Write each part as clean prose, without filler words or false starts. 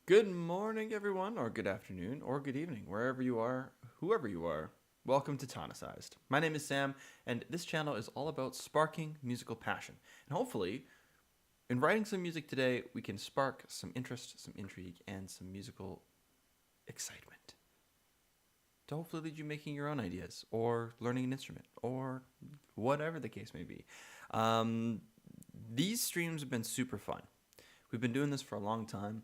Good morning, everyone, or good afternoon, or good evening, wherever you are, whoever you are. Welcome to Tonicized. My name is Sam, and this channel is all about sparking musical passion. And hopefully, in writing some music today, we can spark some interest, some intrigue, and some musical excitement to hopefully lead you making your own ideas, or learning an instrument, or whatever the case may be. Um, these streams have been super fun. We've been doing this for a long time,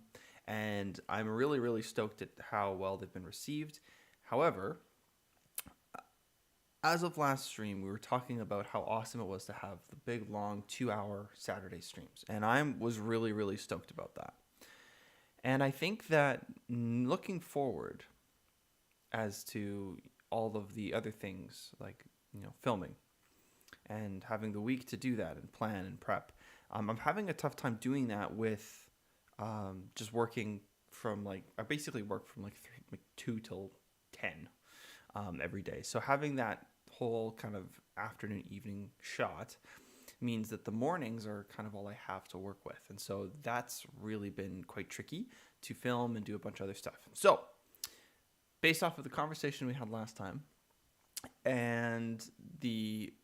and I'm really stoked at how well they've been received. However, as of last stream, we were talking about how awesome it was to have the big, long 2-hour Saturday streams, and I was really stoked about that. And I think that looking forward as to all of the other things like filming and having the week to do that and plan and prep, I'm having a tough time doing that with just working from I basically work from 2 till 10 every day. So having that whole kind of afternoon evening shot means that the mornings are kind of all I have to work with. And so that's really been quite tricky to film and do a bunch of other stuff. So based off of the conversation we had last time and the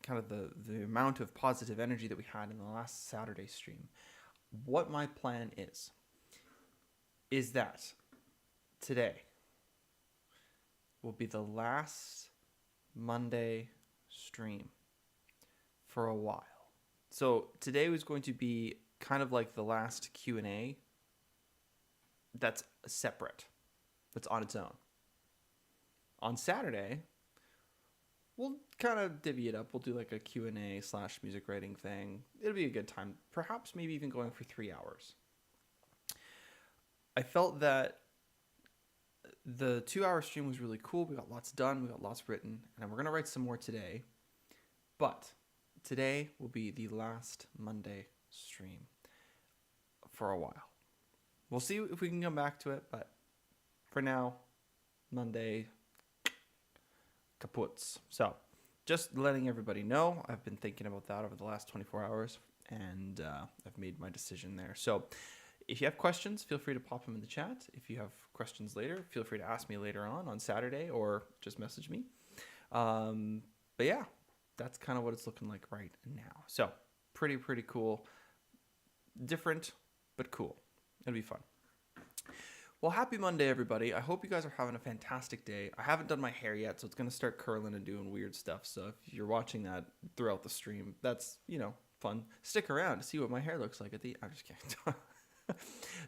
kind of the amount of positive energy that we had in the last Saturday stream, what my plan is that today will be the last Monday stream for a while. So today was going to be kind of like the last Q&A that's separate, that's on its own. On Saturday, we'll kind of divvy it up. We'll do like a Q&A / music writing thing. It'll be a good time. Perhaps maybe even going for 3 hours. I felt that the 2-hour stream was really cool. We got lots done. We got lots written. And we're going to write some more today. But today will be the last Monday stream for a while. We'll see if we can come back to it. But for now, Monday, kaputs. So just letting everybody know, I've been thinking about that over the last 24 hours. And I've made my decision there. So if you have questions, feel free to pop them in the chat. If you have questions later, feel free to ask me later on Saturday, or just message me. But yeah, that's kind of what it's looking like right now. So pretty cool. Different, but cool. It'll be fun. Well, happy Monday, everybody. I hope you guys are having a fantastic day. I haven't done my hair yet, so it's going to start curling and doing weird stuff. So if you're watching that throughout the stream, that's, fun. Stick around to see what my hair looks like at the... I'm just kidding.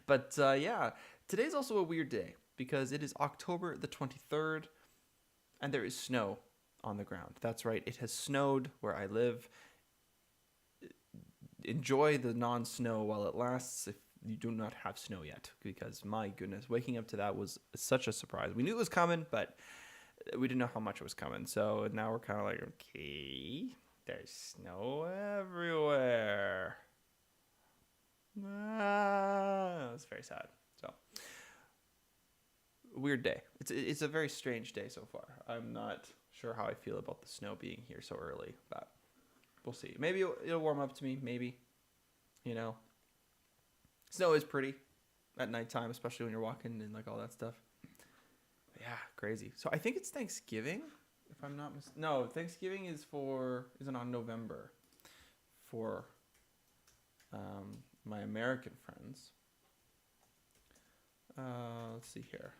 But yeah, today's also a weird day because it is October the 23rd and there is snow on the ground. That's right, it has snowed where I live. Enjoy the non-snow while it lasts if you do not have snow yet, because my goodness, waking up to that was such a surprise. We knew it was coming, but we didn't know how much it was coming. So now we're kind of like, okay, there's snow everywhere. It's very sad. So weird day. It's a very strange day so far. I'm not sure how I feel about the snow being here so early, but we'll see. Maybe it'll warm up to me. Maybe, snow is pretty at nighttime, especially when you're walking and all that stuff. But yeah, crazy. So I think it's Thanksgiving, if I'm not no, Thanksgiving isn't on November for my American friends. Let's see here.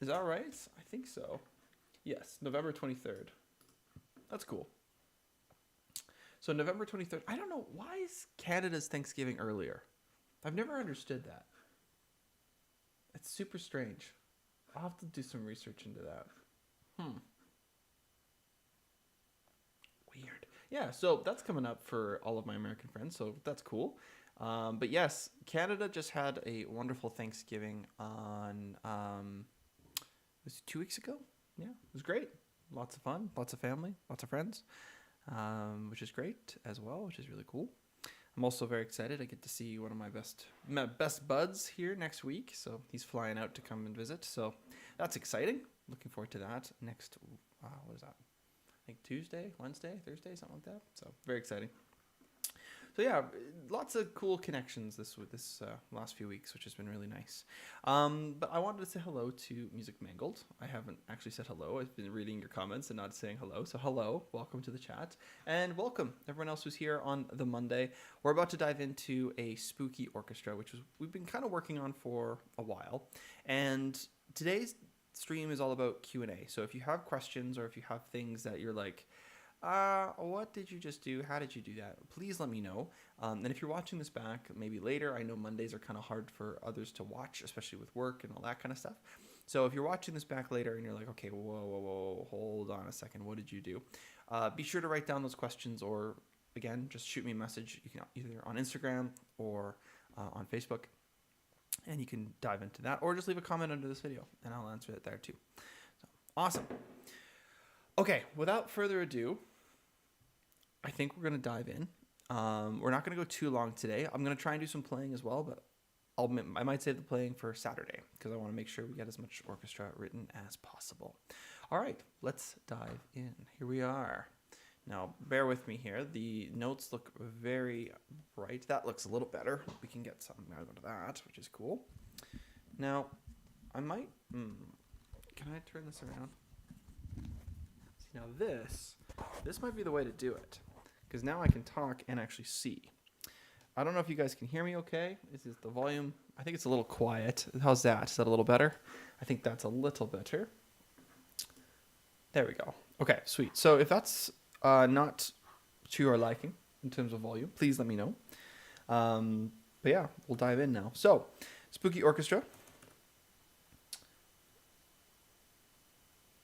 Is that right? I think so. Yes, November 23rd. That's cool. So November 23rd. I don't know, why is Canada's Thanksgiving earlier? I've never understood that. It's super strange. I'll have to do some research into that. Weird. Yeah, so that's coming up for all of my American friends, so that's cool. But yes, Canada just had a wonderful Thanksgiving on, was it 2 weeks ago? Yeah, it was great. Lots of fun, lots of family, lots of friends, which is great as well, which is really cool. I'm also very excited. I get to see one of my best buds here next week, so he's flying out to come and visit. So that's exciting. Looking forward to that next, what is that? I think Tuesday, Wednesday, Thursday, something like that. So very exciting. So yeah, lots of cool connections this last few weeks, which has been really nice. But I wanted to say hello to Music Mangled. I haven't actually said hello. I've been reading your comments and not saying hello. So hello, welcome to the chat, and welcome everyone else who's here on the Monday. We're about to dive into a spooky orchestra, which we've been kind of working on for a while, and today's stream is all about Q&A. So if you have questions or if you have things that you're like, what did you just do? How did you do that? Please let me know. And if you're watching this back, maybe later, I know Mondays are kind of hard for others to watch, especially with work and all that kind of stuff. So if you're watching this back later and you're like, okay, whoa, hold on a second, what did you do? Be sure to write down those questions, or again, just shoot me a message. You can either on Instagram or on Facebook, and you can dive into that, or just leave a comment under this video and I'll answer it there too. So, awesome. Okay, without further ado, I think we're going to dive in. We're not going to go too long today. I'm going to try and do some playing as well, but I might save the playing for Saturday because I want to make sure we get as much orchestra written as possible. All right, let's dive in. Here we are. Now, bear with me here. The notes look very bright. That looks a little better. We can get something out of that, which is cool. Now, I might... can I turn this around? Now this might be the way to do it, because now I can talk and actually see. I don't know if you guys can hear me okay. Is the volume? I think it's a little quiet. How's that? Is that a little better? I think that's a little better. There we go. Okay, sweet. So if that's not to your liking in terms of volume, please let me know. But yeah, we'll dive in now. So, Spooky Orchestra.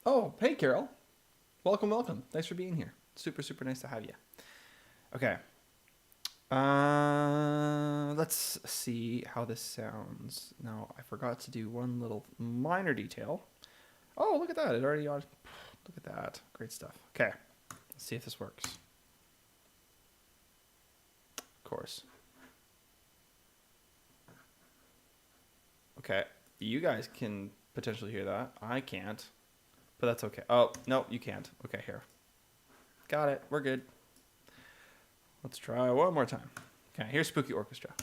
Oh, hey, Carol. Welcome, welcome. Thanks for being here. Super, super nice to have you. Okay. Let's see how this sounds. Now, I forgot to do one little minor detail. Oh, look at that. It already... Look at that. Great stuff. Okay. Let's see if this works. Of course. Okay. You guys can potentially hear that. I can't. But that's okay. Oh, no, you can't. Okay, here. Got it. We're good. Let's try one more time. Okay, here's Spooky Orchestra.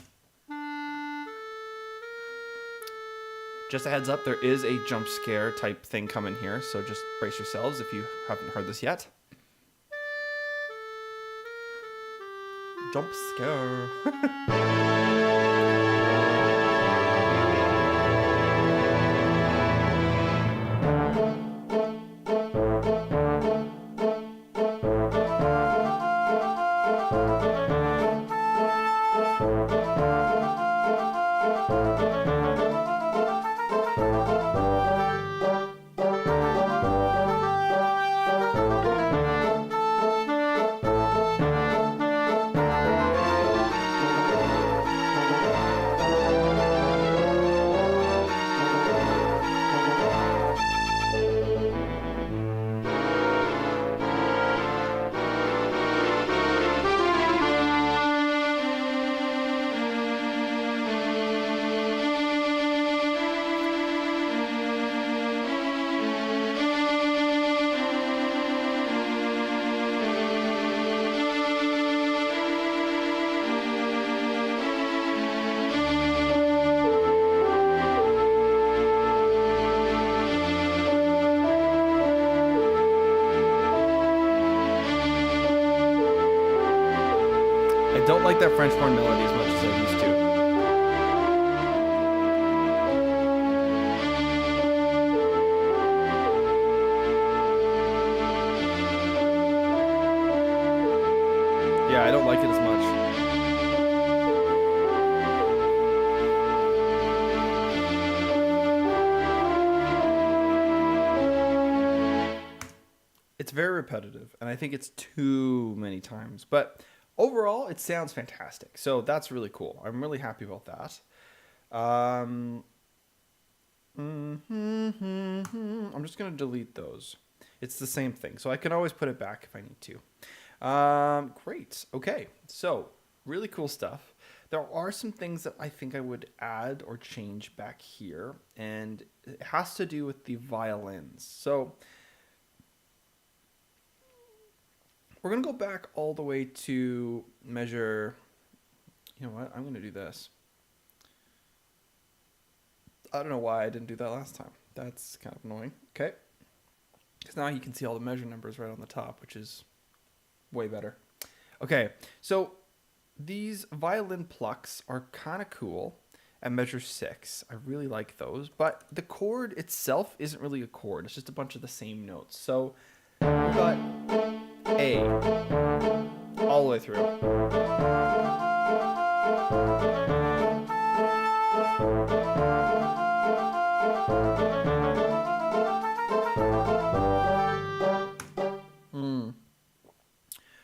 Just a heads up, there is a jump scare type thing coming here, so just brace yourselves if you haven't heard this yet. Jump scare. I don't like that French horn melody as much as I used to. Yeah, I don't like it as much. It's very repetitive, and I think it's too many times. But overall, it sounds fantastic. So that's really cool. I'm really happy about that. I'm just going to delete those. It's the same thing. So I can always put it back if I need to. Great. Okay. So really cool stuff. There are some things that I think I would add or change back here. And it has to do with the violins. So we're going to go back all the way to measure You know what? I'm going to do this. I don't know why I didn't do that last time. That's kind of annoying. Okay. Because now you can see all the measure numbers right on the top, which is way better. Okay, so these violin plucks are kind of cool at measure 6. I really like those, but the chord itself isn't really a chord. It's just a bunch of the same notes. So we got A all the way through.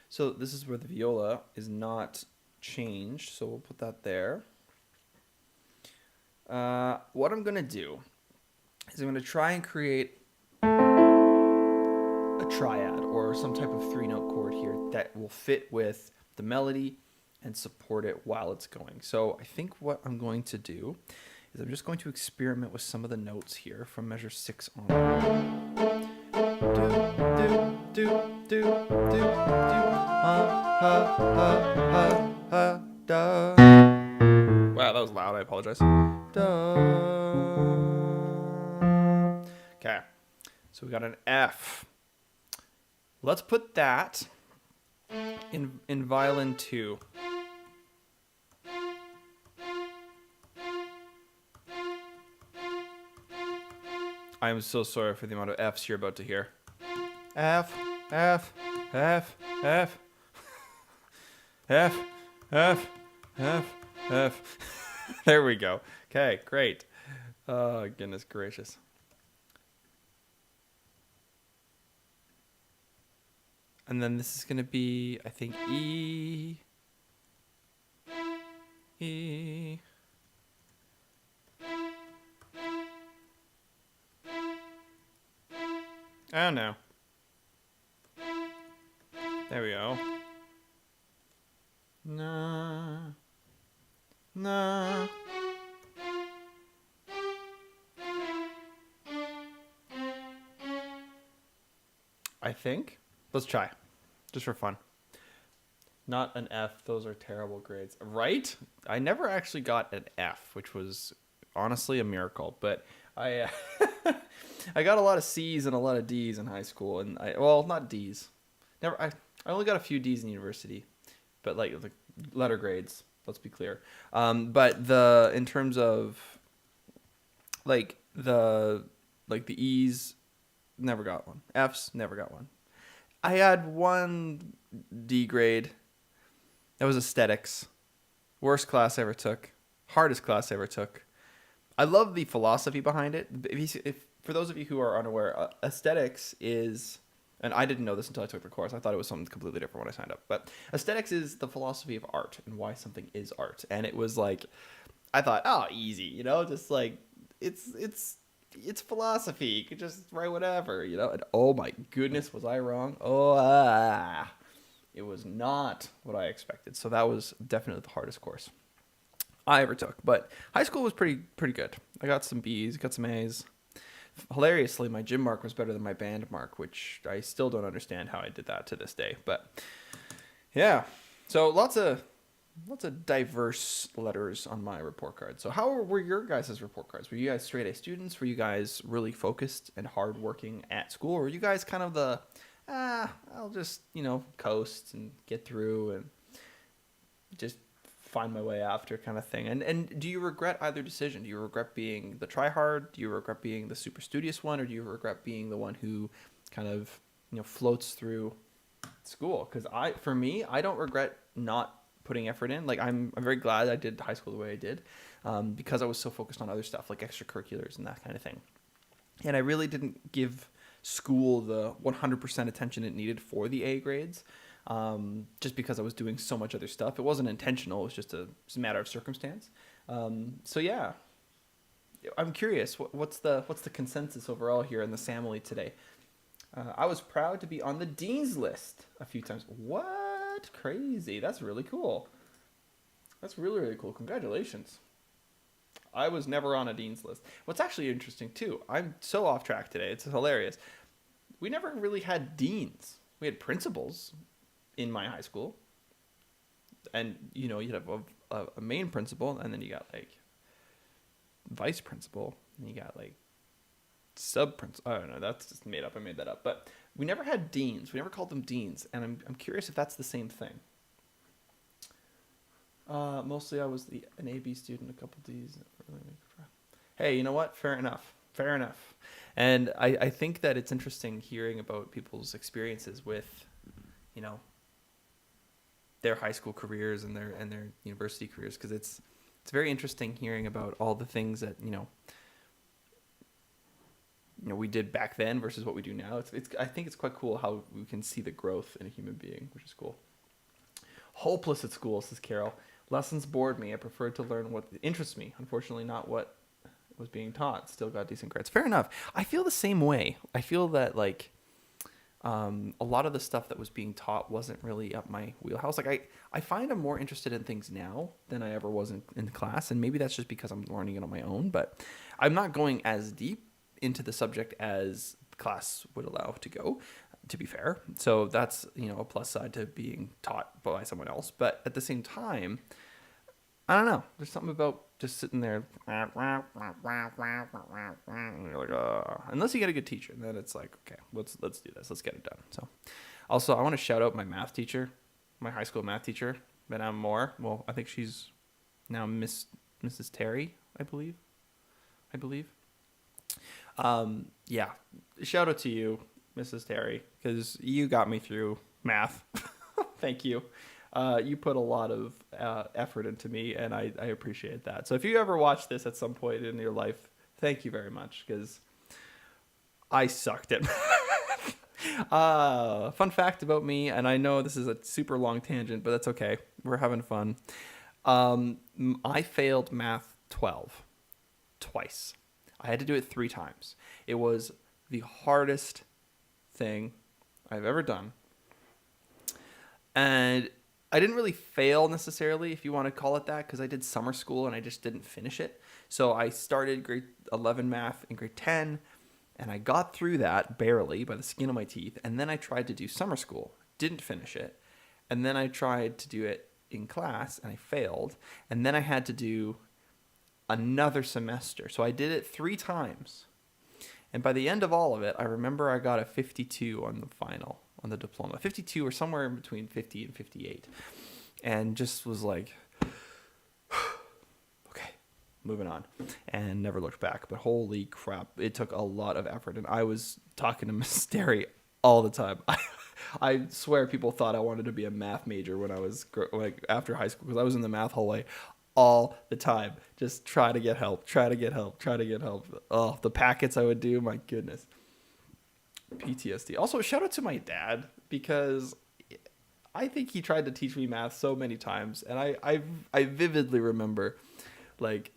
So this is where the viola is not changed, so we'll put that there. What I'm going to do is I'm going to try and create a triad or some type of 3-note chord here that will fit with the melody and support it while it's going. So I think what I'm going to do is I'm just going to experiment with some of the notes here from measure 6 on. Do, do, do, do, do, ha, ha, ha, ha, da. Wow, that was loud. I apologize. Da. Okay, so we got an F. Let's put that in violin 2. I am so sorry for the amount of F's you're about to hear. F, F, F, F, F, F, F, F. There we go. Okay, great. Oh, goodness gracious. And then this is going to be, I think, E. E. Oh, no. There we go. Nah. Nah. I think. Let's try. Just for fun. Not an F. Those are terrible grades. Right? I never actually got an F, which was honestly a miracle. But I I got a lot of C's and a lot of D's in high school. And well, not D's. I only got a few D's in university. But like the letter grades, let's be clear. But in terms of the E's, never got one. F's, never got one. I had one D grade. That was aesthetics. Worst class I ever took. Hardest class I ever took. I love the philosophy behind it. If for those of you who are unaware, aesthetics is, and I didn't know this until I took the course. I thought it was something completely different when I signed up. But aesthetics is the philosophy of art and why something is art. And it was like, I thought, oh, easy, you know, just like it's philosophy. You could just write whatever, you know. And oh my goodness, was I wrong? It was not what I expected. So that was definitely the hardest course I ever took. But high school was pretty good. I got some B's, got some A's. Hilariously, my gym mark was better than my band mark, which I still don't understand how I did that to this day. But yeah, so lots of diverse letters on my report card. So how were your guys' report cards? Were you guys straight A students? Were you guys really focused and hardworking at school? Or were you guys kind of the, I'll just, coast and get through and just find my way after kind of thing? And do you regret either decision? Do you regret being the try-hard? Do you regret being the super studious one? Or do you regret being the one who kind of, floats through school? Because for me, I don't regret not putting effort in. Like I'm very glad I did high school the way I did, because I was so focused on other stuff like extracurriculars and that kind of thing. And I really didn't give school the 100% attention it needed for the A grades, just because I was doing so much other stuff. It wasn't intentional. It was just a matter of circumstance. So yeah, I'm curious, what's the consensus overall here in the family today? I was proud to be on the dean's list a few times. What? Crazy. That's really cool. That's really, really cool. Congratulations. I was never on a dean's list. What's actually interesting too, I'm so off track today. It's hilarious. We never really had deans. We had principals in my high school. And, you'd have a main principal, and then you got like vice principal, and you got like sub principal. I don't know. That's just made up. I made that up. But we never had deans. We never called them deans, and I'm curious if that's the same thing. Mostly I was an AB student, a couple Ds. Hey, you know what? Fair enough. Fair enough. And I think that it's interesting hearing about people's experiences with, you know, their high school careers and their university careers, because it's very interesting hearing about all the things that, you know, we did back then versus what we do now. I think it's quite cool how we can see the growth in a human being, which is cool. Hopeless at school, says Carol. Lessons bored me. I preferred to learn what interests me. Unfortunately, not what was being taught. Still got decent grades. Fair enough. I feel the same way. I feel that like a lot of the stuff that was being taught wasn't really up my wheelhouse. Like I find I'm more interested in things now than I ever was in class, and maybe that's just because I'm learning it on my own. But I'm not going as deep into the subject as class would allow to go, to be fair. So that's, you know, a plus side to being taught by someone else. But at the same time, I don't know. There's something about just sitting there. And you're like, unless you get a good teacher, and then it's like, okay, let's do this. Let's get it done. So also, I want to shout out my math teacher, my high school math teacher, Madame Moore. Well, I think she's now Mrs. Terry, I believe. Yeah, shout out to you, Mrs. Terry, because you got me through math. Thank you. You put a lot of effort into me, and I appreciate that. So if you ever watch this at some point in your life, thank you very much, because I sucked at math. Fun fact about me, and I know this is a super long tangent, but that's okay. We're having fun. I failed math 12 twice. I had to do it 3 times. It was the hardest thing I've ever done. And I didn't really fail necessarily, if you want to call it that, because I did summer school and I just didn't finish it. So I started grade 11 math in grade 10, and I got through that barely by the skin of my teeth. And then I tried to do summer school, didn't finish it. And then I tried to do it in class, and I failed. And then I had to do another semester. So I did it 3 times. And by the end of all of it, I remember I got a 52 on the final, on the diploma. 52 or somewhere in between 50 and 58. And just was like, okay, moving on. And never looked back. But holy crap, it took a lot of effort. And I was talking to Miss Terry all the time. I swear people thought I wanted to be a math major when I was like after high school, because I was in the math hallway all the time. Just try to get help. Oh, the packets I would do, my goodness. PTSD. Also, shout out to my dad, because I think he tried to teach me math so many times, and I vividly remember like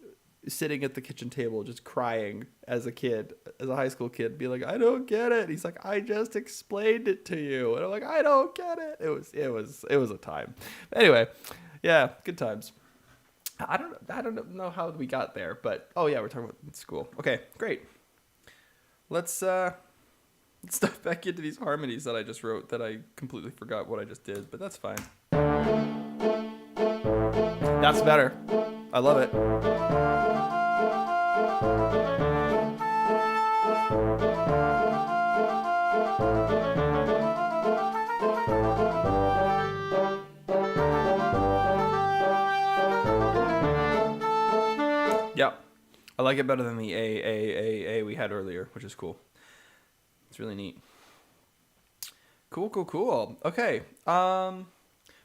sitting at the kitchen table just crying as a kid, as a high school kid, be like, I don't get it. He's like, I just explained it to you. And I'm like, I don't get it. It was a time. Anyway, yeah, good times. I don't know how we got there, but oh yeah, we're talking about school. Okay, great. Let's dive back into these harmonies that I just wrote that I completely forgot what I just did, but that's fine. That's better. I love it. Yeah, I like it better than the A we had earlier, which is cool. It's really neat. Cool. Okay.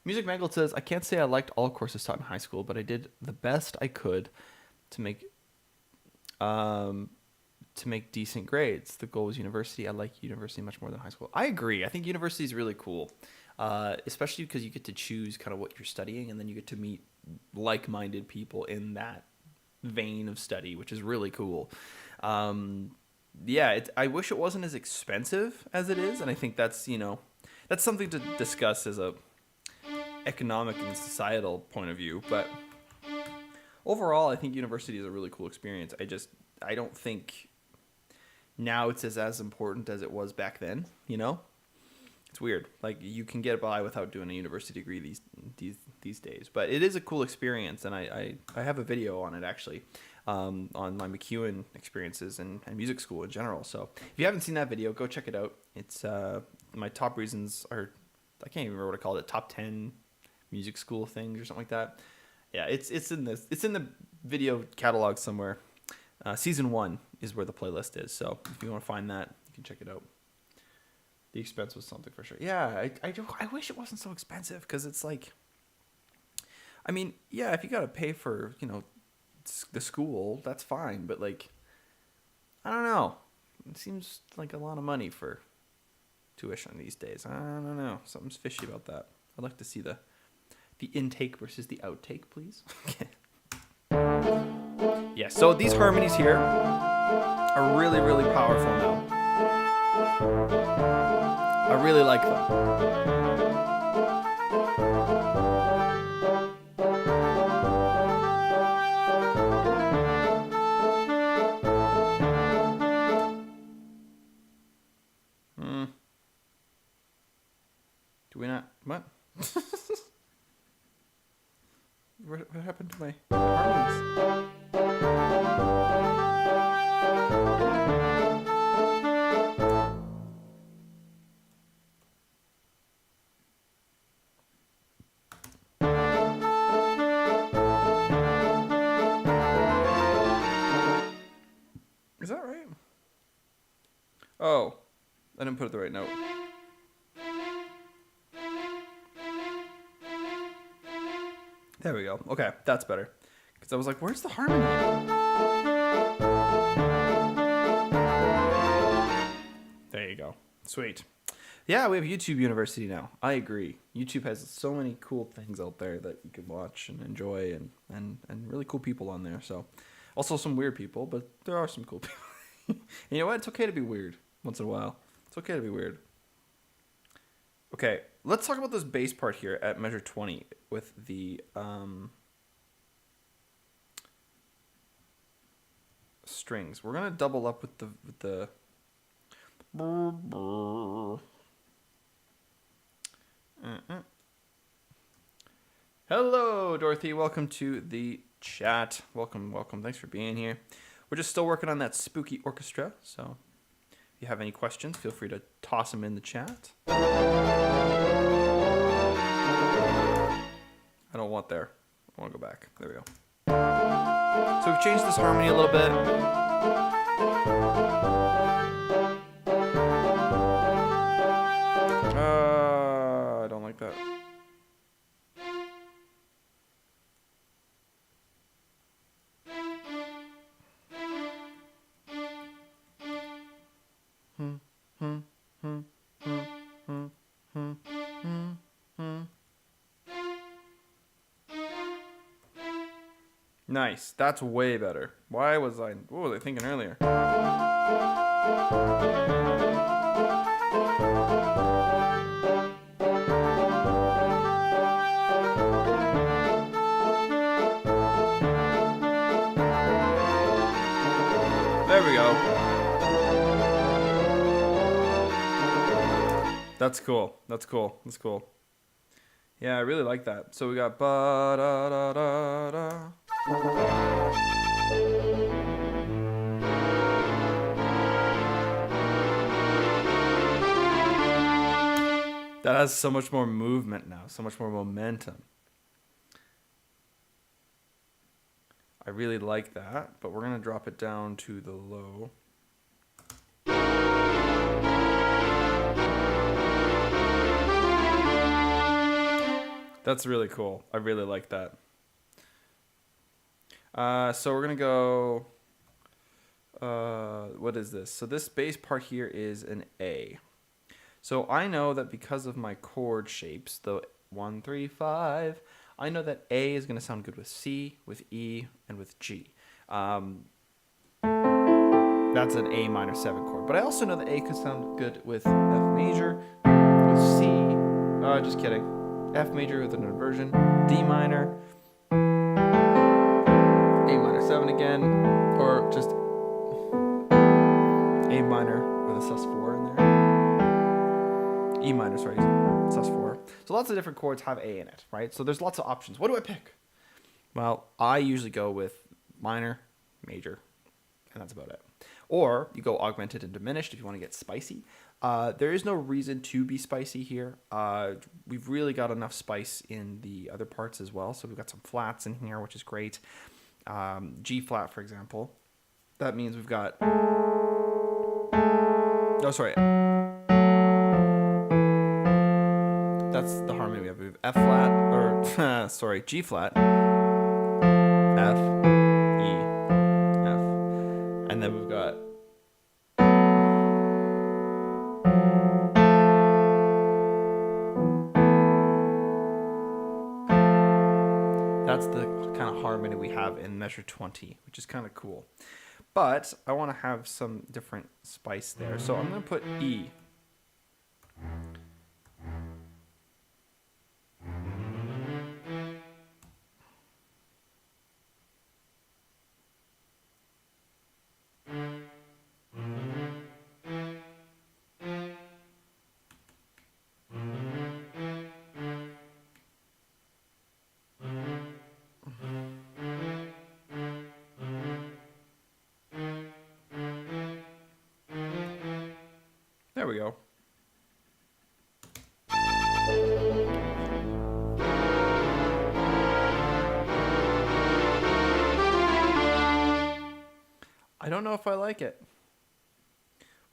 Music Mangled says, I can't say I liked all courses taught in high school, but I did the best I could to make decent grades. The goal was university. I like university much more than high school. I agree. I think university is really cool, especially because you get to choose kind of what you're studying, and then you get to meet like-minded people in that vein of study, which is really cool. Yeah, I wish it wasn't as expensive as it is, and I think that's something to discuss as a economic and societal point of view. But overall, I think university is a really cool experience. I don't think now it's as important as it was back then. It's It's weird. Like you can get by without doing a university degree these days. But it is a cool experience, and I have a video on it actually, on my McEwen experiences and music school in general. So if you haven't seen that video, go check it out. It's my top reasons are, I can't even remember what I called it, top 10 music school things or something like that. Yeah, it's in the video catalog somewhere. Season 1 is where the playlist is. So if you want to find that, you can check it out. The expense was something for sure. Yeah, I wish it wasn't so expensive, because it's like, I mean, yeah, if you got to pay for, the school, that's fine. But like, I don't know. It seems like a lot of money for tuition these days. I don't know. Something's fishy about that. I'd like to see the intake versus the outtake, please. Yeah, so these harmonies here are really, really powerful now. I really like them. Do we not? What? What happened to my harmonies? Is that right? Oh, I didn't put it the right note. There we go. Okay, that's better. Because I was like, where's the harmony? There you go. Sweet. Yeah, we have YouTube University now. I agree. YouTube has so many cool things out there that you can watch and enjoy, and really cool people on there. So, also some weird people, but there are some cool people. You know what? It's okay to be weird once in a while. It's okay to be weird. Okay, let's talk about this bass part here at measure 20 with the strings. We're gonna double up with the Hello, Dorothy. Welcome to the chat. Welcome. Thanks for being here. We're just still working on that spooky orchestra, so if you have any questions, feel free to toss them in the chat. I don't want there. I want to go back. There we go. So we've changed this harmony a little bit. I don't like that. Nice. That's way better. What was I thinking earlier? There we go. That's cool. Yeah, I really like that. So we got ba da da da da. That has so much more movement now, so much more momentum. I really like that, but we're gonna drop it down to the low. That's really cool. I really like that. So we're going to go, what is this? So this bass part here is an A. So I know that because of my chord shapes, the 1, 3, 5, I know that A is going to sound good with C, with E, and with G. That's an A minor 7 chord. But I also know that A could sound good with F major, with C, just kidding. F major with an inversion, D minor, A minor 7 again, or just A minor with a sus4 in there, E minor, sorry, sus4. So lots of different chords have A in it, right? So there's lots of options. What do I pick? Well, I usually go with minor, major, and that's about it. Or you go augmented and diminished if you want to get spicy. There is no reason to be spicy here. We've really got enough spice in the other parts as well. So we've got some flats in here, which is great. G flat, for example. That means we've got... Oh, sorry. That's the harmony we have. We have F flat, or sorry, G flat, F, E, F. And then we've got... That's the kind of harmony we have in measure 20, which is kind of cool. But I want to have some different spice there. So I'm going to put E. There we go. I don't know if I like it.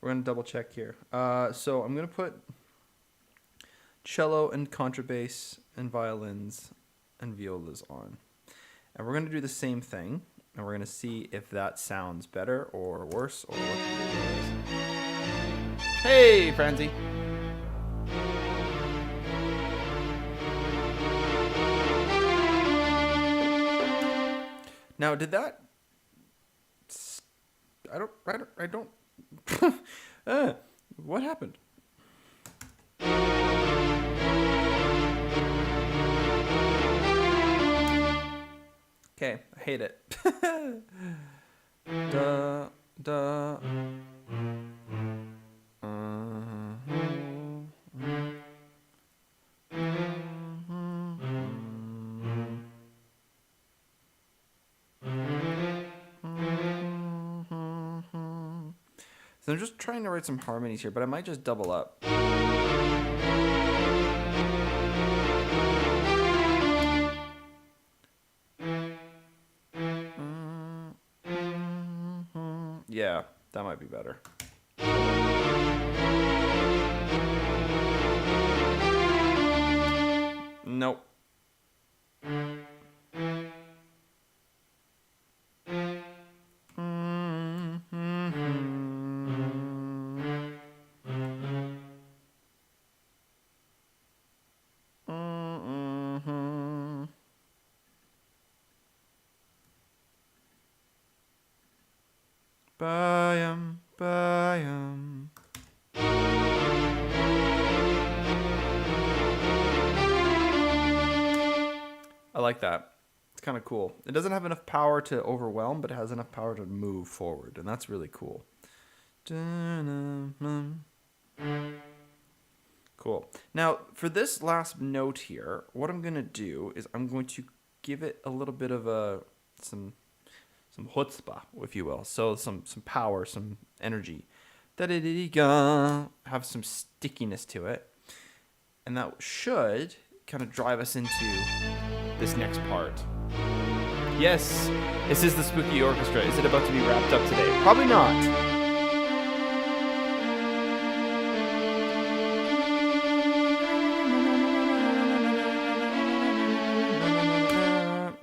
We're going to double check here. So I'm going to put cello and contrabass and violins and violas on. And we're going to do the same thing. And we're going to see if that sounds better or worse or what it is. Hey, Franzi. Now, did that... I don't... what happened? Okay, I hate it. Da, da. So I'm just trying to write some harmonies here, but I might just double up. Yeah, that might be better. Nope. Bayam, bayam. I like that. It's kind of cool. It doesn't have enough power to overwhelm, but it has enough power to move forward, and that's really cool. Cool. Now, for this last note here, what I'm going to do is I'm going to give it a little bit of some chutzpah, if you will. So some power, some energy. Have some stickiness to it. And that should kind of drive us into this next part. Yes, this is the Spooky Orchestra. Is it about to be wrapped up today? Probably not.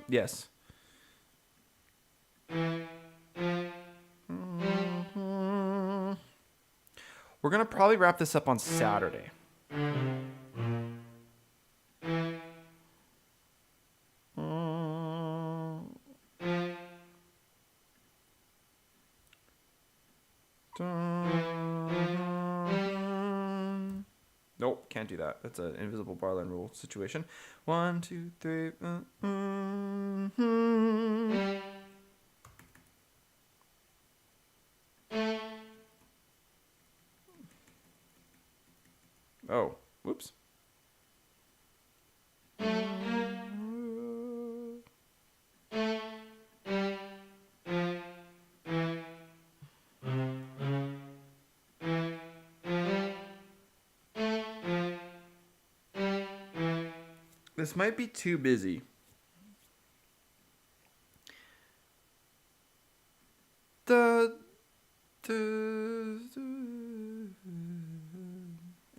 Yes. We're going to probably wrap this up on Saturday. Nope, can't do that. That's an invisible barline rule situation. 1, 2, 3. Oh, whoops. This might be too busy.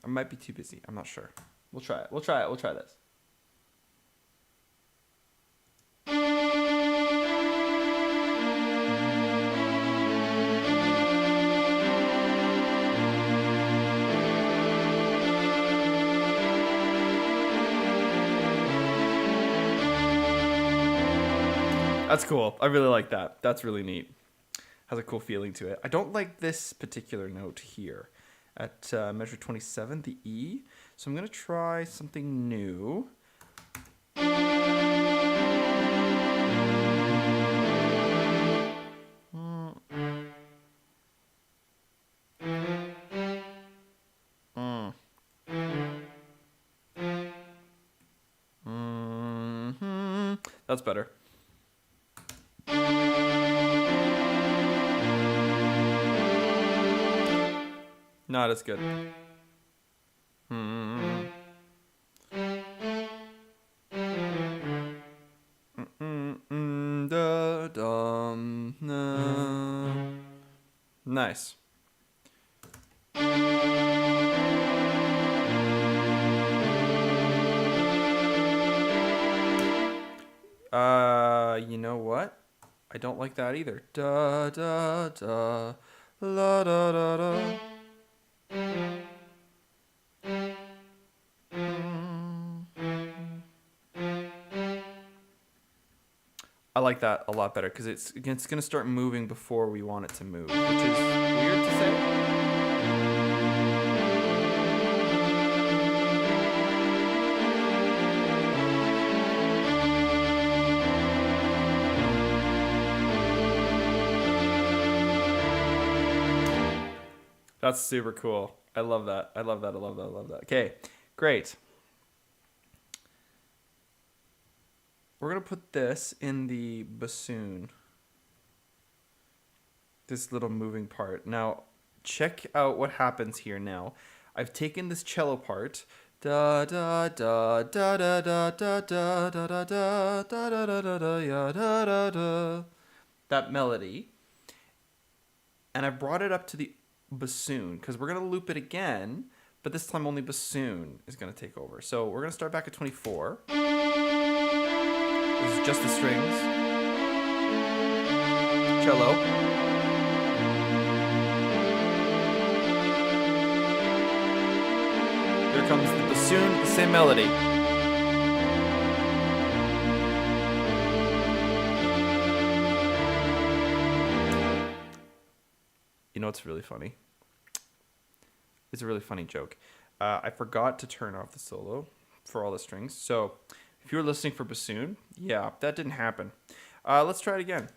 I might be too busy. I'm not sure. We'll try it. We'll try this. That's cool. I really like that. That's really neat. Has a cool feeling to it. I don't like this particular note here at measure 27, the E. So I'm going to try something new. That's better. Not as good. Nice. You know what? I don't like that either. Da da da, la da da da. I like that a lot better because it's going to start moving before we want it to move, which is weird to say. That's super cool. I love that. I love that. I love that. I love that. Okay, great. We're going to put this in the bassoon. This little moving part. Now, check out what happens here now. I've taken this cello part. Da da da da da da da da da da da da da da da da da da da. That melody. And I brought it up to the bassoon because we're going to loop it again, but this time only bassoon is going to take over. So we're going to start back at 24. This is just the strings. Cello. Here comes the bassoon, the same melody. You know what's really funny? It's a really funny joke. I forgot to turn off the solo for all the strings. So if you were listening for bassoon, yeah, that didn't happen. Let's try it again.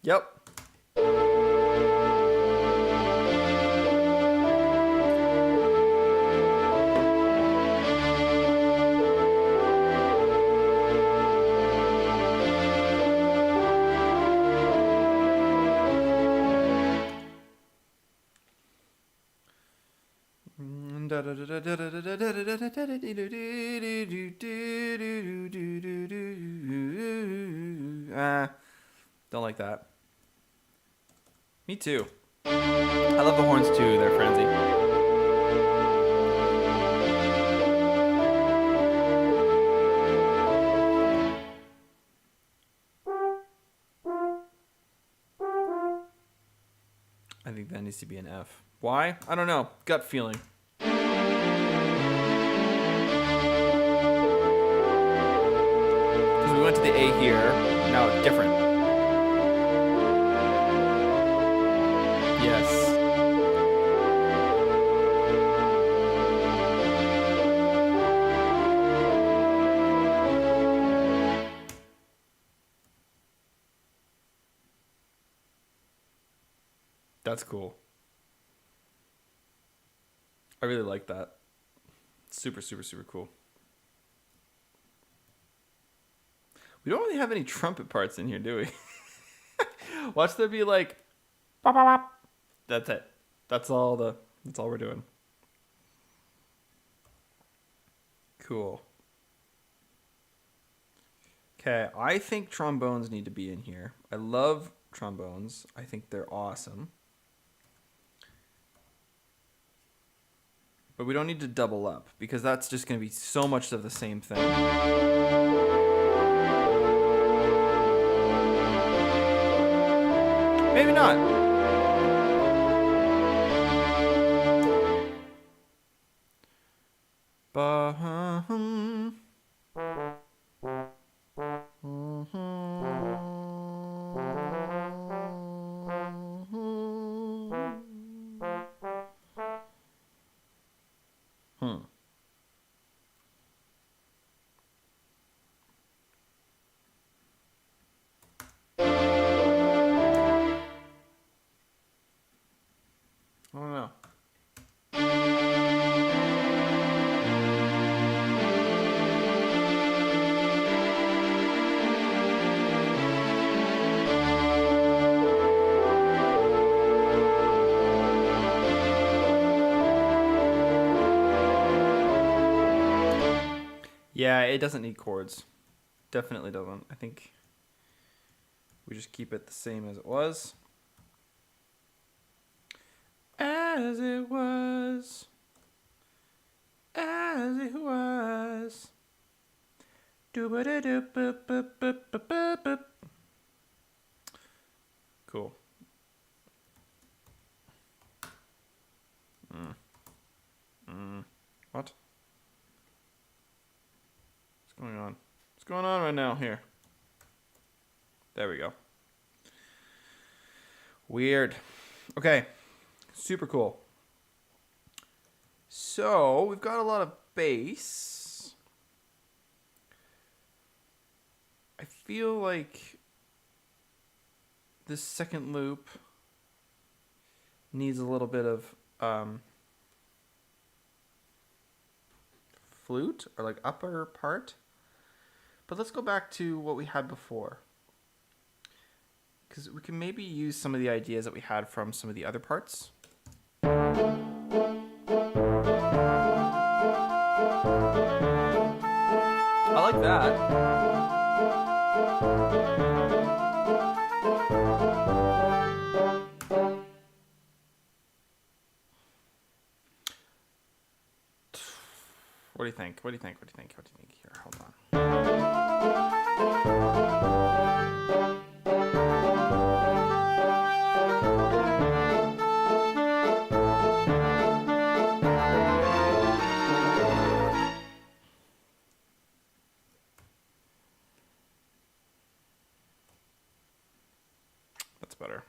Yep. Don't like that. Me too. I love the horns too, there, Franzi. I think that needs to be an F. Why? I don't know. Gut feeling. the A here. Now it's different. Yes. That's cool. I really like that. Super, super, super cool. We don't really have any trumpet parts in here, do we? Watch there be like, bop, bop, bop. That's it. That's all we're doing. Cool. Okay, I think trombones need to be in here. I love trombones. I think they're awesome. But we don't need to double up because that's just going to be so much of the same thing. Maybe not. I don't know. Yeah, it doesn't need chords. Definitely doesn't. I think we just keep it the same as it was. As it was. As it was. Doo-ba-da-doo-boop-boop-boop-boop-boop. Cool. What? What's going on? What's going on right now here? There we go. Weird. Okay. Super cool. So, we've got a lot of bass. I feel like this second loop needs a little bit of flute or like upper part. But let's go back to what we had before. Because we can maybe use some of the ideas that we had from some of the other parts. I like that. What do you think? What do you think? What do you think? What do you think? Here, hold on. That's better.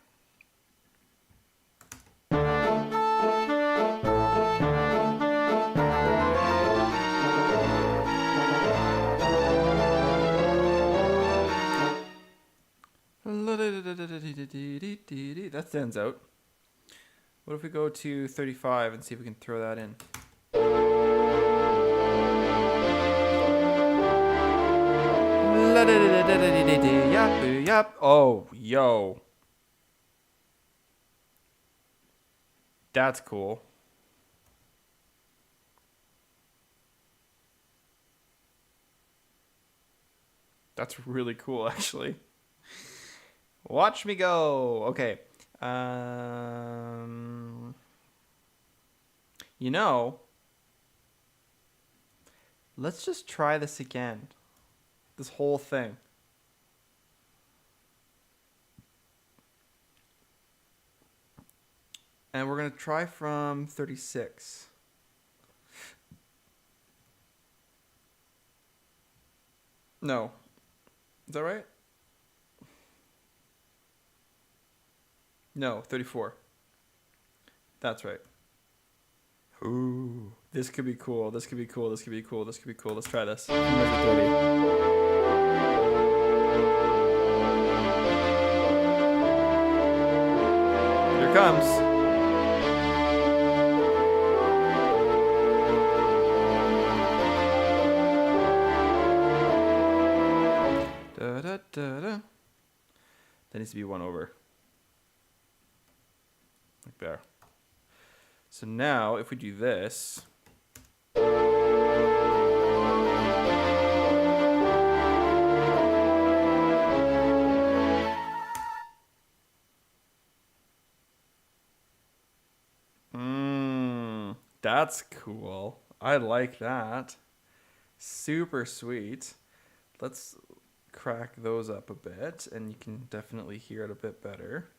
That stands out. What if we go to 35 and see if we can throw that in? Yep. Oh, yo. That's cool. That's really cool, actually. Watch me go. Okay. You know, let's just try this again. This whole thing. And we're going to try from 36. No. Is that right? No, 34. That's right. Ooh, this could be cool. This could be cool. This could be cool. This could be cool. Let's try this. Measure 30. Here it comes. Da, da, da, da. That needs to be 1 over. Like there. So now, if we do this, that's cool. I like that. Super sweet. Let's crack those up a bit, and you can definitely hear it a bit better.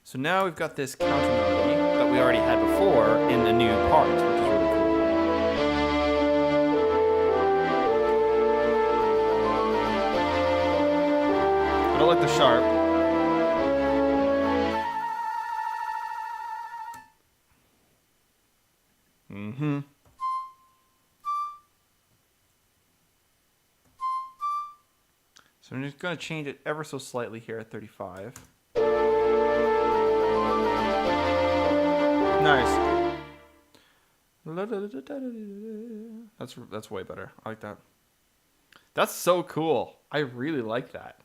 So now we've got this counter melody that we already had before in a new part, which is really cool. I don't like the sharp. Mm-hmm. So I'm just going to change it ever so slightly here at 35. Nice. That's way better. I like that. That's so cool. I really like that.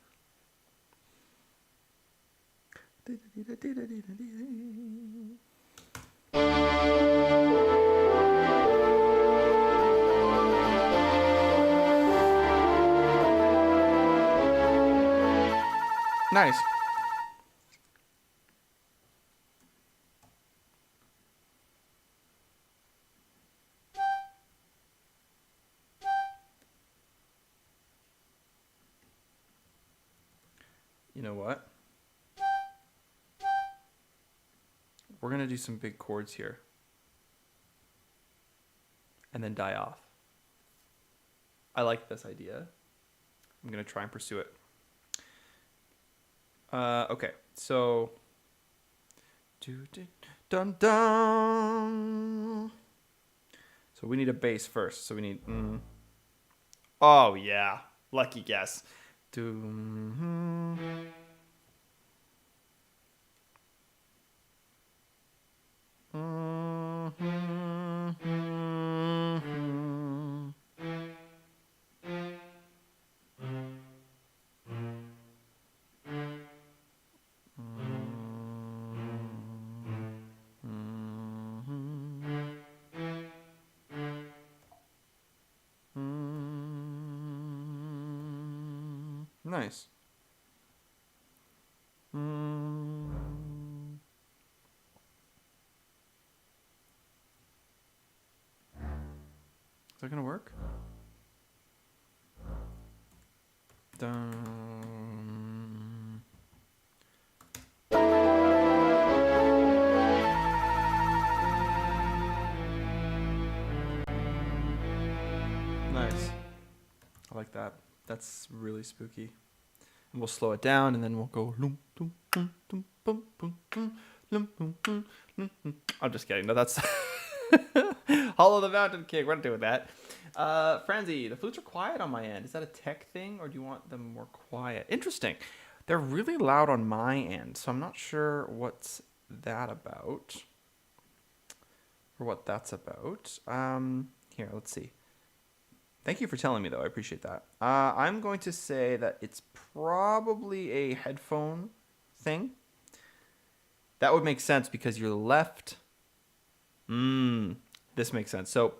Nice. You know what? We're going to do some big chords here. And then die off. I like this idea. I'm going to try and pursue it. Okay, so... Dun dun. So we need a bass first. So we need... Oh, yeah. Lucky guess. Nice. Is that gonna work? Dun. Nice. I like that. That's really spooky. And we'll slow it down, and then we'll go. I'm just kidding. No, that's Hollow the Mountain King. We're not doing that. Franzi, the flutes are quiet on my end. Is that a tech thing, or do you want them more quiet? Interesting. They're really loud on my end, so I'm not sure what's that about, or what that's about. Here, let's see. Thank you for telling me, though. I appreciate that. I'm going to say that it's probably a headphone thing. That would make sense because you're left. This makes sense. So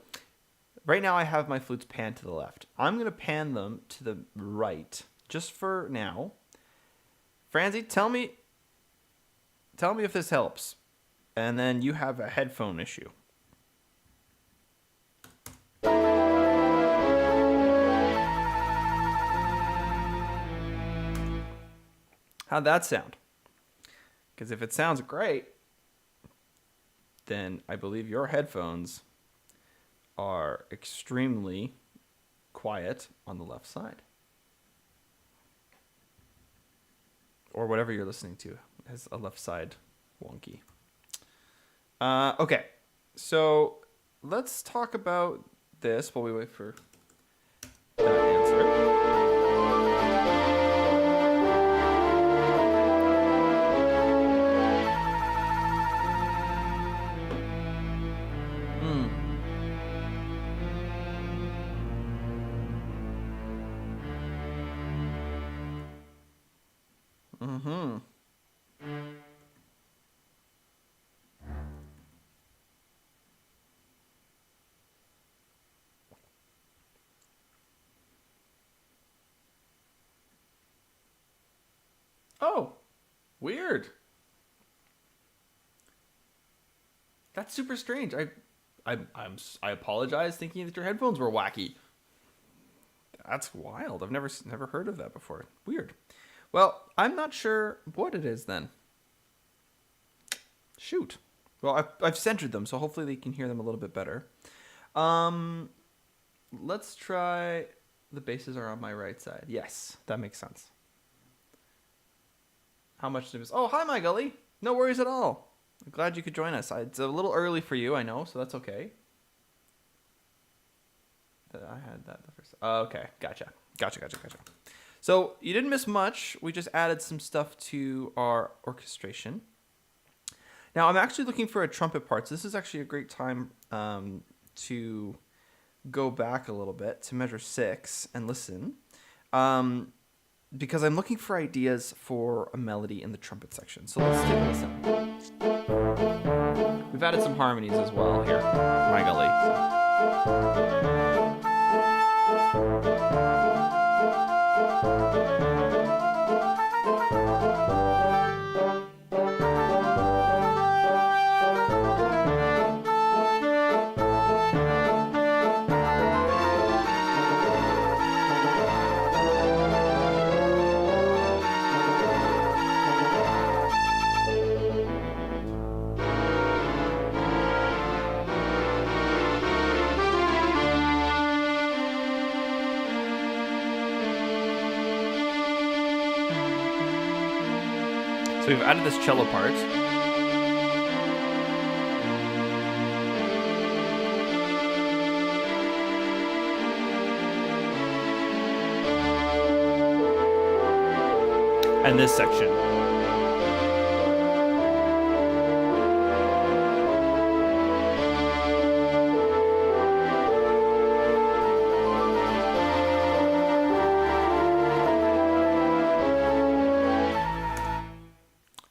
right now I have my flutes panned to the left. I'm going to pan them to the right just for now. Franzi, tell me if this helps. And then you have a headphone issue. How'd that sound? Because if it sounds great, then I believe your headphones are extremely quiet on the left side. or whatever you're listening to has a left side wonky. Okay, so let's talk about this while we wait for that answer. Mm-hmm. Oh, weird. That's super strange. I apologize, thinking that your headphones were wacky. That's wild. I've never heard of that before. Weird. Well, I'm not sure what it is then. Shoot. Well, I've centered them, so hopefully they can hear them a little bit better. Let's try. The basses are on my right side. Yes, that makes sense. How much did it? Oh, hi, my gully. No worries at all. I'm glad you could join us. It's a little early for you, I know, so that's okay. I had that the first. Okay, gotcha. So you didn't miss much. We just added some stuff to our orchestration. Now I'm actually looking for a trumpet part. So this is actually a great time to go back a little bit to measure 6 and listen. Because I'm looking for ideas for a melody in the trumpet section. So let's take a listen. We've added some harmonies as well here, my gully. So we've added this cello part. And this section.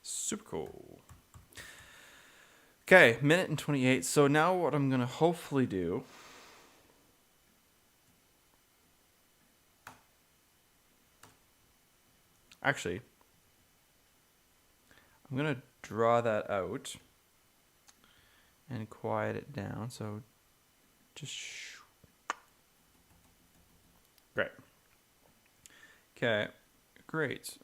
Super cool. Okay, minute and 28. So now what I'm going to hopefully do actually, I'm going to draw that out and quiet it down. So just great. Okay, great.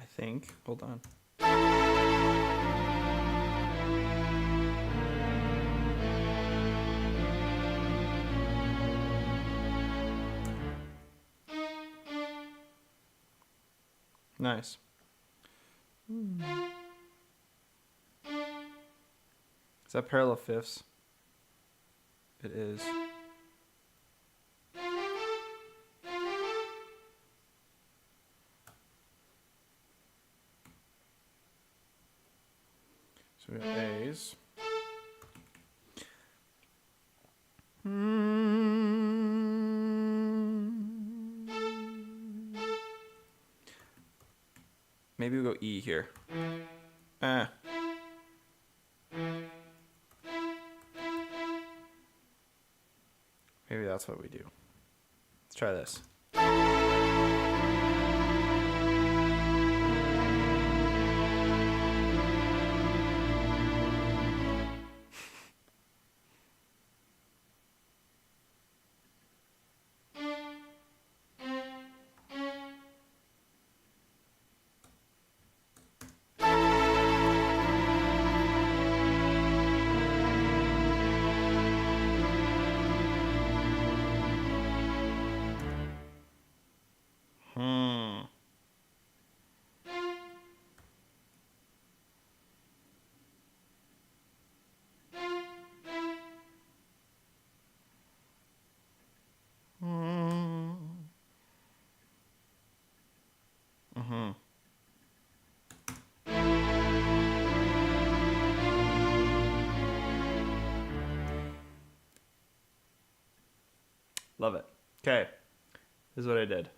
I think. Hold on. Nice. Is that parallel fifths? It is. So we have A's. maybe we'll go E here. Maybe that's what we do. Let's try this. Love it. Okay, this is what I did.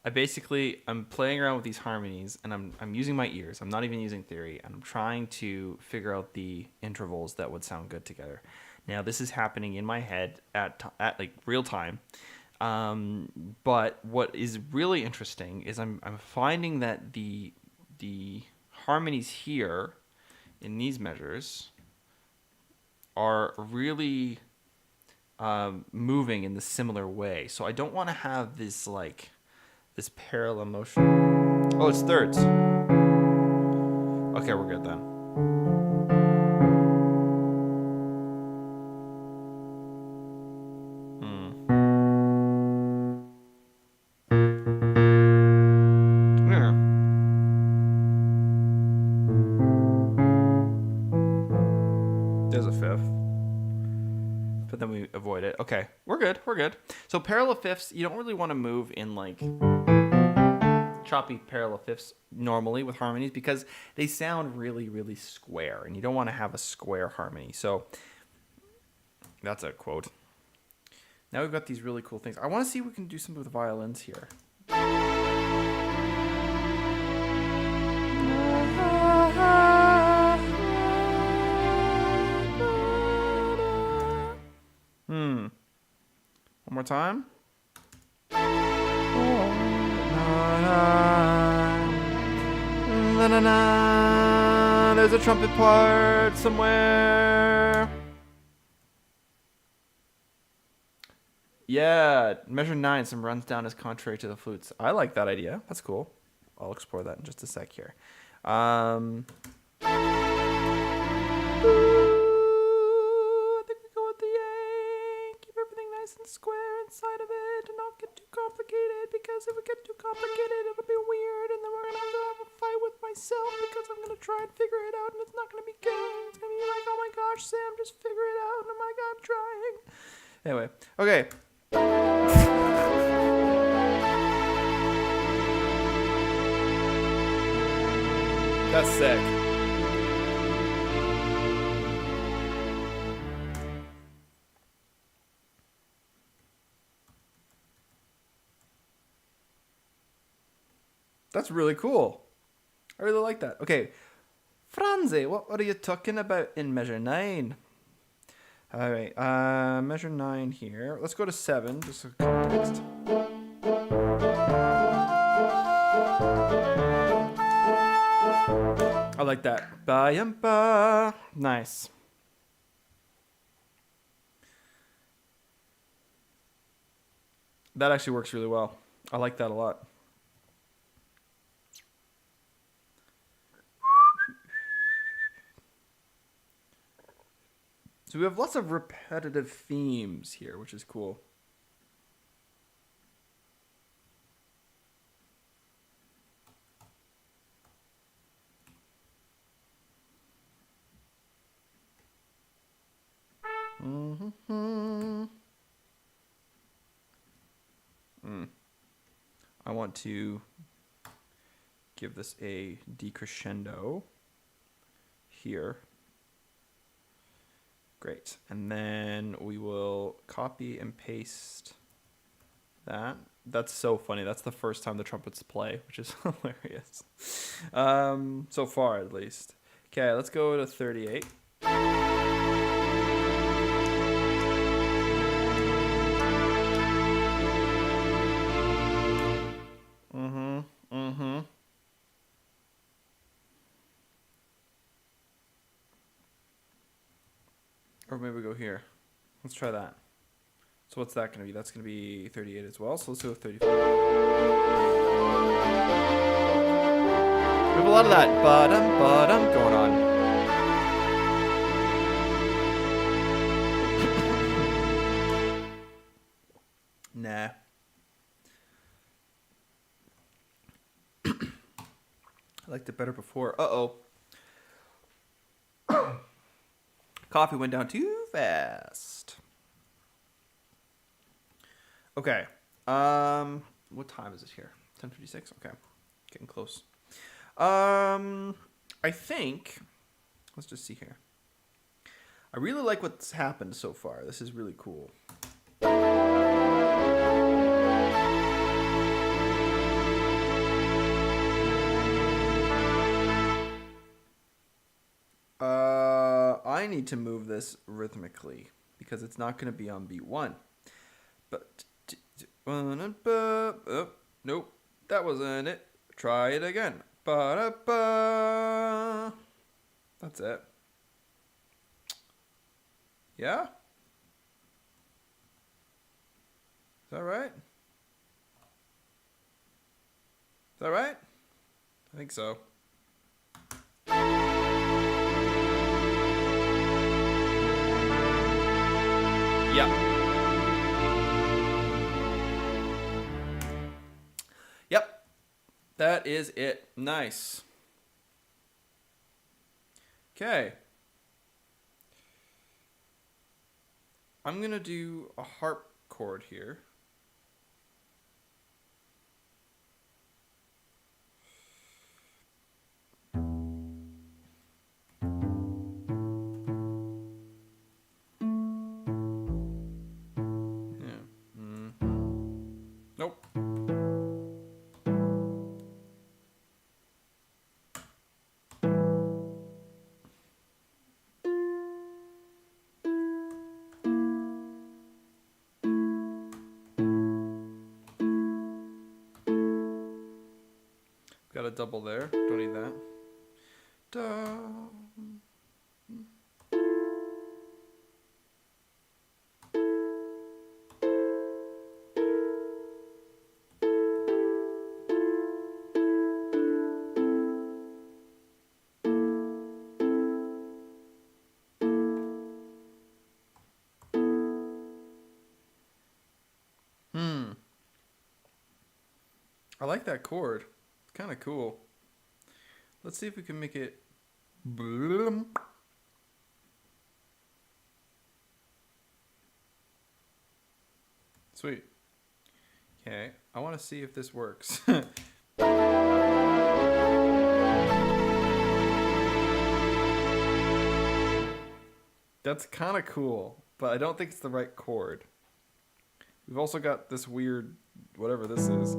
I'm playing around with these harmonies, and I'm using my ears. I'm not even using theory, and I'm trying to figure out the intervals that would sound good together. Now, this is happening in my head at like real time. But what is really interesting is I'm finding that the harmonies here in these measures are really moving in the similar way. So I don't want to have this like this parallel motion. Oh, it's thirds. Okay, we're good then. Yeah. There's a fifth. But then we avoid it. Okay, we're good. We're good. So parallel fifths, you don't really want to move in like choppy parallel fifths normally with harmonies because they sound really, really square, and you don't want to have a square harmony. So that's a quote. Now we've got these really cool things. I want to see if we can do something with violins here. One more time. There's a trumpet part somewhere. Yeah, measure 9, some runs down is contrary to the flutes. I like that idea. That's cool. I'll explore that in just a sec here. I think we go with the A. Keep everything nice and square inside of it and not get too complicated, because if we get too complicated, it'll be weird, and then we're going to have a fight with myself because I'm going to try and figure it out, and it's not going to be good. It's going to be like, oh my gosh, Sam, just figure it out, and I'm like, I'm trying. Anyway, okay. That's sick. That's really cool. I really like that. Okay, Franzi, what are you talking about in measure 9? All right, measure 9 here. Let's go to 7, just for context. I like that. Ba-yum-ba. Nice. That actually works really well. I like that a lot. So we have lots of repetitive themes here, which is cool. I want to give this a decrescendo here. Great. And then we will copy and paste that That's so funny. That's the first time the trumpets play, which is hilarious. So far, at least. Okay, let's go to 38. Or maybe we go here. Let's try that. So what's that going to be? That's going to be 38 as well. So let's go 35. We have a lot of that ba-dum going on. Nah. I liked it better before. Uh-oh. Coffee went down too fast. Okay. What time is it here? 10:56. Okay. Getting close. I think, let's just see here. I really like what's happened so far. This is really cool. I need to move this rhythmically because it's not going to be on beat 1. But oh, nope, that wasn't it. Try it again. Ba-da-ba. That's it. Yeah? Is that right? Is that right? I think so. Yep. Yep. That is it. Nice. Okay. I'm going to do a harp chord here. Nope. Got a double there. Don't need that. I like that chord. It's kind of cool. Let's see if we can make it. Sweet. Okay, I want to see if this works. That's kind of cool, but I don't think it's the right chord. We've also got this weird, whatever this is.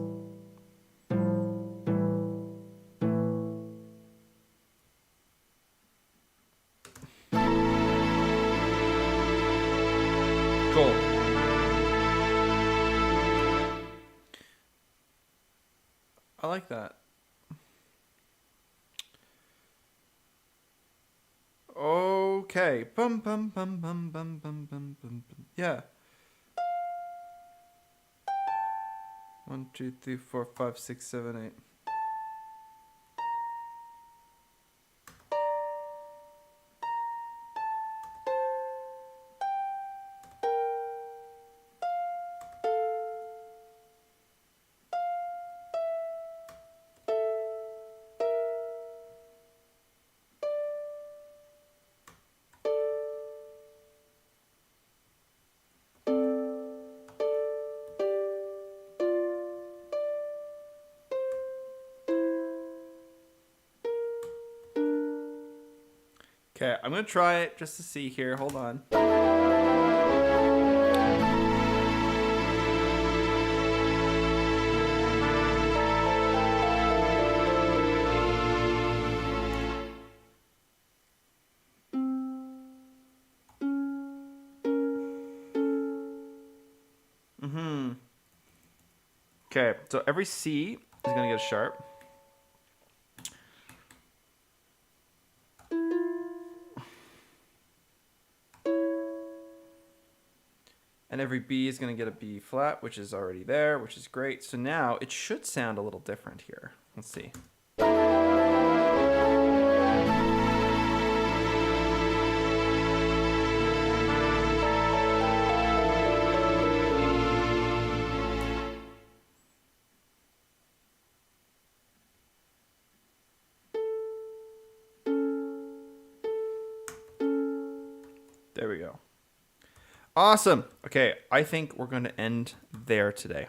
Cool. I like that. Okay. Bum bum bum bum bum bum bum bum bum. Yeah. 1, 2, 3, 4, 5, 6, 7, 8. Okay, I'm going to try it just to see here. Hold on. Okay, so every C is going to get a sharp. And every B is going to get a B flat, which is already there, which is great. So now it should sound a little different here. Let's see. There we go. Awesome. Okay, I think we're going to end there today.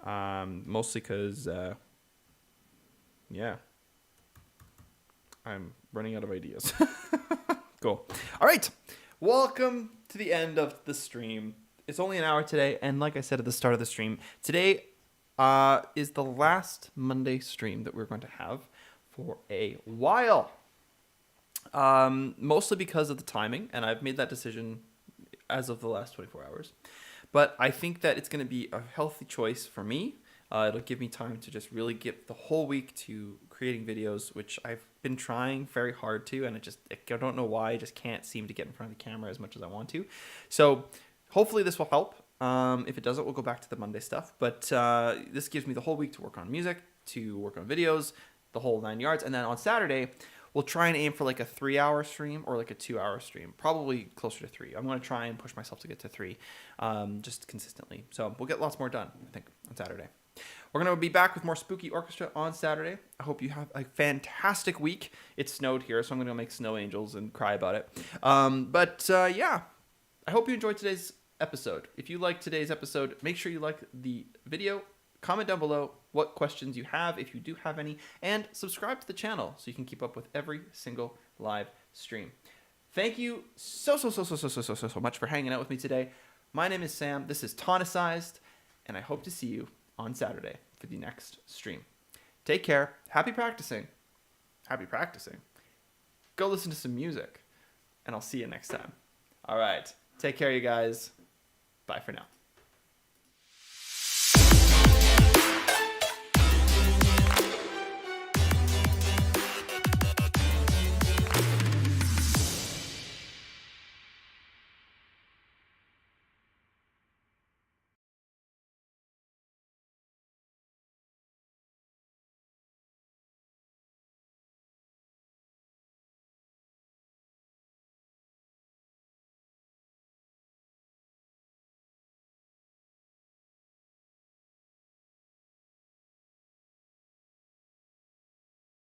Mostly because, yeah, I'm running out of ideas. Cool. All right. Welcome to the end of the stream. It's only an hour today, and like I said at the start of the stream, today is the last Monday stream that we're going to have for a while. Mostly because of the timing, and I've made that decision as of the last 24 hours. But I think that it's going to be a healthy choice for me. It'll give me time to just really give the whole week to creating videos, which I've been trying very hard to, and I don't know why, I just can't seem to get in front of the camera as much as I want to. So hopefully this will help. If it doesn't, we'll go back to the Monday stuff. But this gives me the whole week to work on music, to work on videos, the whole 9 yards. And then on Saturday, we'll try and aim for like a 3-hour stream or like a 2-hour stream, probably closer to 3. I'm going to try and push myself to get to 3 just consistently. So we'll get lots more done, I think, on Saturday. We're going to be back with more Spooky Orchestra on Saturday. I hope you have a fantastic week. It snowed here, so I'm going to make snow angels and cry about it. Yeah, I hope you enjoyed today's episode. If you liked today's episode, make sure you like the video. Comment down below what questions you have, if you do have any, and subscribe to the channel so you can keep up with every single live stream. Thank you so much for hanging out with me today. My name is Sam. This is Tonicized, and I hope to see you on Saturday for the next stream. Take care. Happy practicing. Happy practicing. Go listen to some music, and I'll see you next time. All right. Take care, you guys. Bye for now.